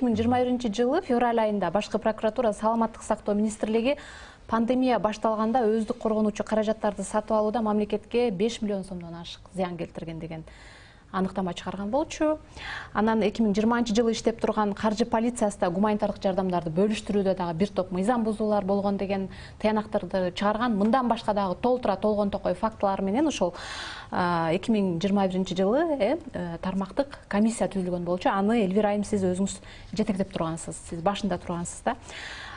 2021 февраль айында Башкы прокуратура Саламаттык сактоо министрлиги пандемия башталганда өздүк коргонуучу каражаттарды сатып алууда мамлекетке 5 миллион сомдон ашык зыян келтирген деген аныктама чыгарган болчу. Анан 2020 жылы иштеп турган каржы полициясында гуманитардык жардамдарды бөлүштүрүүдө дагы бир топ мыйзам бузуулар болгон деген тыянактарды чыгарган. Мындан башка дагы толтура толгон токой фактылар менен ошол 2021 жылы тармактык комиссия түзүлгөн болчу. Аны Элвира айым сиз өзүңүз жетектеп тургансыз, сиз башында тургансыз да.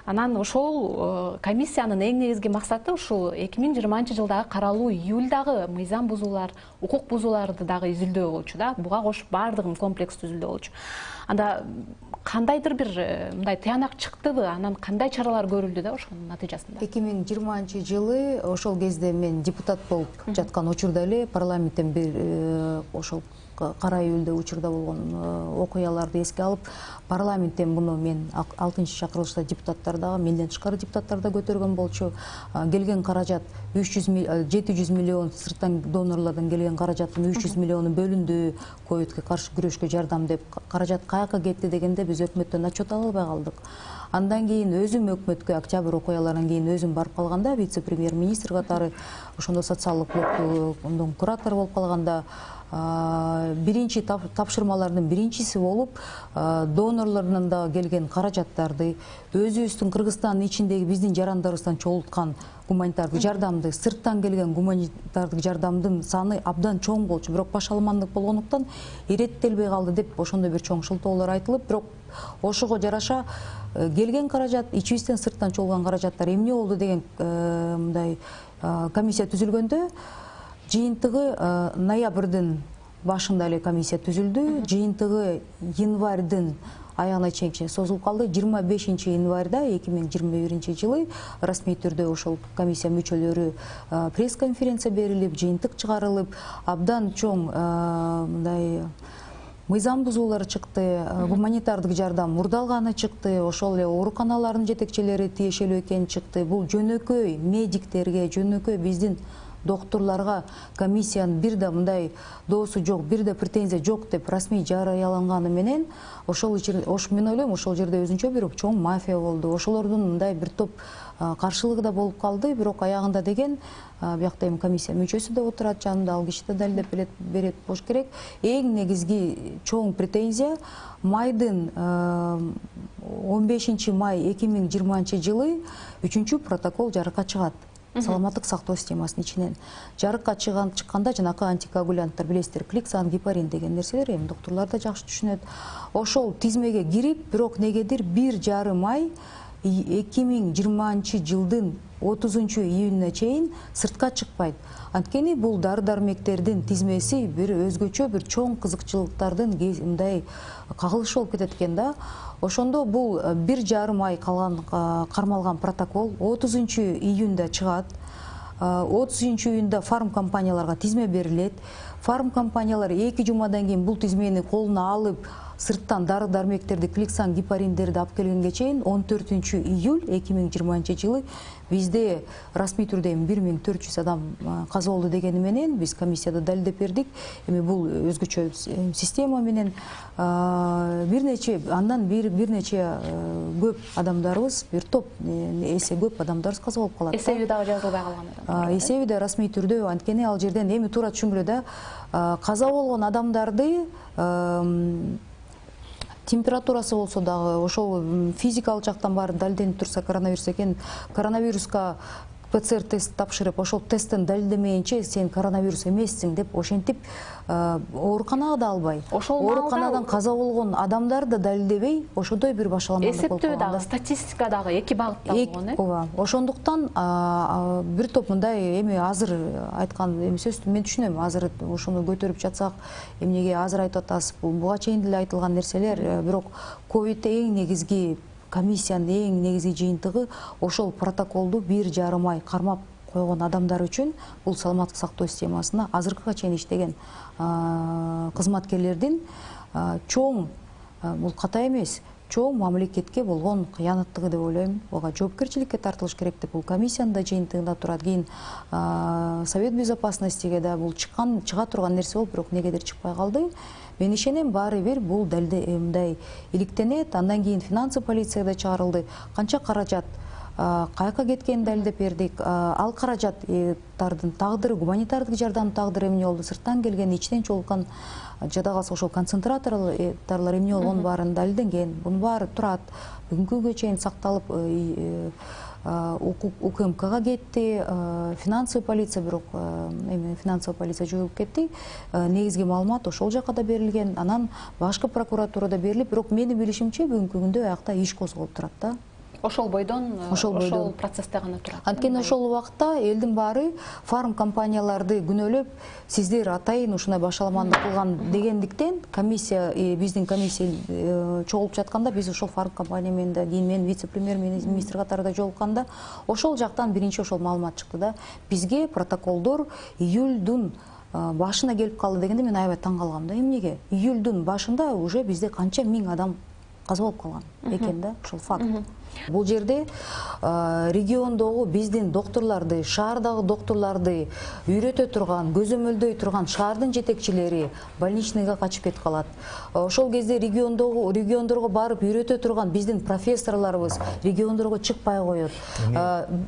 Анан ошол комиссиянын эң негизги максаты ушул 2020 жылдагы каралуу июлдагы мыйзам бузуулар, укук бузууларды дагы изилдөө болчу да. Буга кошуп баардыгын комплекс түзүлдөө болчу. Анда кандайдыр бир мындай тыянак чыктыбы, анан кандай чаралар көрүлдү да ошонун натыйжасында? 2020 жылы ошол кезде мен депутат болуп жаткан учурда эле парламенттен бир ошол кара июлда учурда болгон окуяларды эске алып, парламенттен буну мен 6-чакырылышта депутаттар дагы, менден тышкары депутаттар да көтөргөн болчу. Келген каражат 700 миллион сырттан донорлордон келген каражаттын 300 миллиону бөлүндү, ковидке каршы күрөшкө жардам деп. Каражат каяка кетти дегенде биз өкмөттөн отчет ала албай калдык. Андан кийин өзүм өкмөткө октябрь окуяларынан кийин өзүм барып калганда, вице-премьер-министр катары, ошондо социалдык блоктун куратору болуп калганда, биринчи тапшырмалардын биринчиси болуп, донорлордон да келген каражаттарды, өзүбүздүн Кыргызстандын ичиндеги биздин жарандарыбыздан чогулткан гуманитардык жардамды, сырттан келген гуманитардык жардамдын саны абдан чоң болчу. Бирок башаламандык болгондуктан иреттелбей калды деп ошондой бир чоң шылтоолор айтылып, бирок ошого жараша келген каражат, ичибизден сырттан чогулган каражаттар эмне болду деген мындай комиссия түзүлгөндө, жыйынтыгы ноябрдын башында эле комиссия түзүлдү. Жыйынтыгы январьдын аягына чейин созулуп калды. 25 январда 2021 жылы расмий түрдө ошол комиссия мүчөлөрү пресс-конференция берилип, жыйынтык чыгарылып, абдан чоң мындай мыйзам бузуулар чыкты, гуманитардык жардам мурдалганы чыкты, ошол эле ооруканалардын жетекчилери тиешелүү экени чыкты. Бул жөнөкөй медиктерге, жөнөкөй биздин доктурларга комиссиянын бир да мындай доосу жок, бир да претензия жок деп расмий жарыяланганы менен, мен ойлойм, ошол жерде өзүнчө бир чоң мафия болду. Ошолордун мындай бир топ каршылыгы да болуп калды, бирок аягында деген биякта эми комиссия мүчөсү да отурат жанымда, ал киши да далилдеп берет болуш керек. Эң негизги чоң претензия майдын 15 май 2020 жылы 3-чү протокол жарыкка чыгат. Саламаттык сактоо системасынын ичинен. Жарыкка чыкканда жанакы антикоагулянттар, билесиздер, кликсан, гепарин деген нерселер, эми доктурлар да жакшы түшүнөт. Ошол тизмеге кирип, бирок негедир 1,5 ай 2020 жылдын 30 июнуна чейин сыртка чыкпайт. Анткени бул дары-дармектердин тизмеси бир өзгөчө бир чоң кызыкчылыктардын мындай кагылышы болуп кетет экен да. Ошондо бул 1,5 ай кармалган протокол 30 июнда чыгат. 30 июнда фарм компанияларга тизме берилет. Фарм компаниялар 2 жумадан кийин бул тизмени колуна алып, сырттан дары-дармектерди, кликсан, гепариндерди алып келгенге чейин 14 июль 2020 жылы бизде расмий түрдө 1400 адам каза болду дегени менен биз комиссияда далилдеп бердик. Эми бул өзгөчө система менен андан бир нече көп адамдарыбыз, бир топ эсе көп адамдарыбыз каза болуп калат. Эсеби дагы жазылбай калган адам. Эсеби да расмий түрдө, анткени ал жерден эми туура түшүнгүлө да, каза болгон адамдарды температурасы болсо дагы, ошол физикалык жактан баары далилденип турса коронавирус экен, коронавируска ПЦР тест тапшырып, ошол тесттен далилдемейинче сен коронавирус эмессиң деп ошентип ооруканага да албай. Ооруканадан каза болгон адамдар да далилдебей, ошондой бир башаламандык болуп калган. Эсептөө дагы, статистика дагы эки багытта болгон, Ооба. Ошондуктан бир топ мындай эми азыр айткан сөздү мен түшүнөм. Азыр ошону көтөрүп жатсак, эмнеге азыр айтып атасыз, буга чейин деле айтылган нерселер, бирок ковид эң негизги комиссиянын эң негизги жыйынтыгы ошол протоколду 1,5 ай кармап койгон адамдар үчүн бул саламаттык сактоо системасына азыркыга чейин иштеген кызматкерлердин чоң, бул ката эмес, чоң мамлекетке болгон кыянаттыгы деп ойлойм. Ага жоопкерчиликке тартылыш керек деп бул комиссиянын да жыйынтыгында турат. Кийин Совет безопасностиге да бул чыга турган нерсе болуп, бирок негедир чыкпай калды. Мен ишенем баары бир бул мындай иликтенет. Андан кийин финансовый полицияда чыгарылды. Канча каражат каяка кеткенин далилдеп бердик. Ал каражаттардын тагдыры, гуманитардык жардам тагдыры эмне болду? Сырттан келген, ичинен чогулган жада калса ошол концентраторлор эмне болгон баарын далилденген. Бунун баары турат. Бүгүнкү күнгө чейин сакталып УКМКга кетти. Финансовый полиция, бирок финансовый полиция жоюлуп кетти. Негизги маалымат ошол жака да берилген. Анан башкы прокуратурада берилип, бирок менин билишимче бүгүнкү күндө аякта иш козголуп турат да. Ошол бойдон ошол процессте гана турат. Анткени ошол убакта элдин баары фарм компанияларды күнөөлөп, сиздер атайын ушундай башаламандык кылган дегендиктен комиссия, биздин комиссия чогулуп жатканда, биз ошол фарм компания менен да кийин мен вице-премьер-министр катарында жолукканда ошол жактан биринчи ошол маалымат чыкты да. Бизге протоколдор июлдун башына келип калды дегенде мен аябай таң калгам да. Эмнеге? Июлдун башында уже бизде канча миң адам каза болуп калган экен да, ошол факт. Бул жерде региондогу биздин докторлорду, шаардагы докторлорду үйрөтө турган, көзөмөлдөй турган шаардын жетекчилери больничныйга качып кетип калат. Ошол кезде региондорго барып үйрөтө турган биздин профессорлорубуз региондорго чыкпай коет.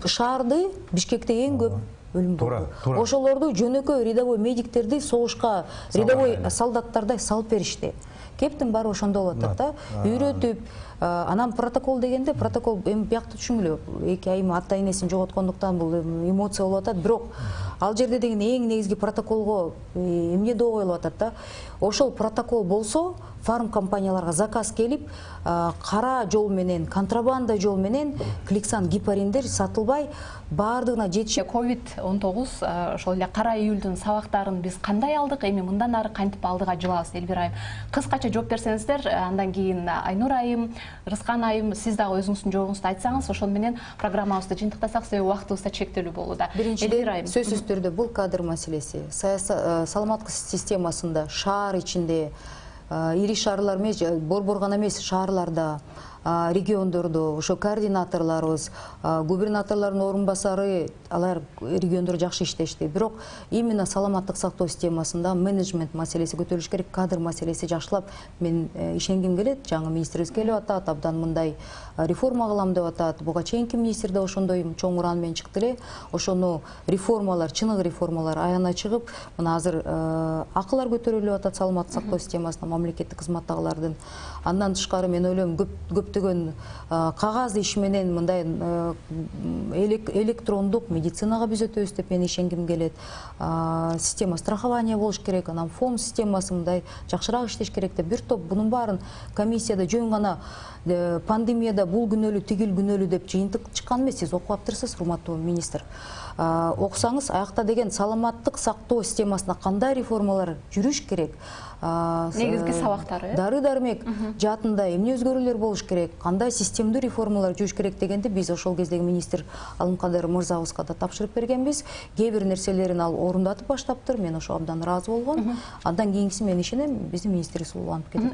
Шаарды Бишкекте эң көп өлүм болду. Ошолорду жөнөкөй рядовой медиктерди согушка рядовой солдаттардай салып беришти. Кептин баары ошондо болуп атат да. Үйрөтүп, анан протокол дегенде, протокол эми биякта түшүнгүлө, эки айым ата энесин жоготкондуктан бул эмоция болуп атат, бирок ал жерде деген эң негизги протоколго эмне доо коюлуп атат да. Ошол протокол болсо, фарм компанияларга заказ келип, кара жол менен, контрабанда жол менен Кликсан гепариндер сатылбай баардыгына жетишип. COVID-19 ошол эле кара июлдун сабактарын биз кандай алдык, эми мындан ары кантип алдыга жылабыз, Элбир айым? Кыскача жооп берсеңиздер, андан кийин Айнур айым, Рыскан айым, сиз дагы өзүңүздүн жообуңузду айтсаңыз, ошол менен программабызды жыйынтыктасак, себеби убактыбыз да чектелүү болууда. Биринчиден, сөзсүз түрдө бул кадр маселеси. Саламаттык системасында шаар ичинде, ири шаарлар эмес, борбор гана эмес, шаарларда, региондордо ошо координаторлорубуз, губернаторлордун орун басары, алар региондор жакшы иштешти. Бирок именно саламаттык сактоо системасында менеджмент маселеси көтөрүлүш керек, кадр маселеси жакшылап мен ишенгим келет. Жаңы министрибиз келип атат, абдан мындай реформа кылам деп атат. Буга чейинки министр да ошондой чоң уран менен чыкты эле. Ошону реформалар, чыныгы реформалар аяна чыгып, мына азыр акылар көтөрүлүп атат саламаттык сактоо системасына мамлекеттик кызматтагылардын. Андан тышкары мен ойлойм көптөгөн кагаз иш менен мындай электрондук медицинага биз өтөбүз деп мен ишенгим келет. Система страхования болуш керек, анан фонд системасы мындай жакшыраак иштеш керек деп бир топ бунун баарын комиссияда жөн гана пандемияда бул күнөөлүү, тигил күнөөлүү деп жыйынтык чыккан эмес. Сиз окуп аптырсыз, урматтуу министр. Окусаңыз, аякта деген саламаттык сактоо системасына кандай реформалар жүрүш керек? Негизги сабактары. Дары-дармек жаатында эмне өзгөрүүлөр болуш керек? Кандай системдүү реформалар жүрүш керек дегенде биз ошол кездеги министр Алымкадыр мырзабызга да тапшырып бергенбиз. Кээ бир нерселерин ал орундатып баштаптыр. Мен ошого абдан ыраазы болгом. Андан кийинкиси мен ишенем биздин министрибиз улууланып кетет.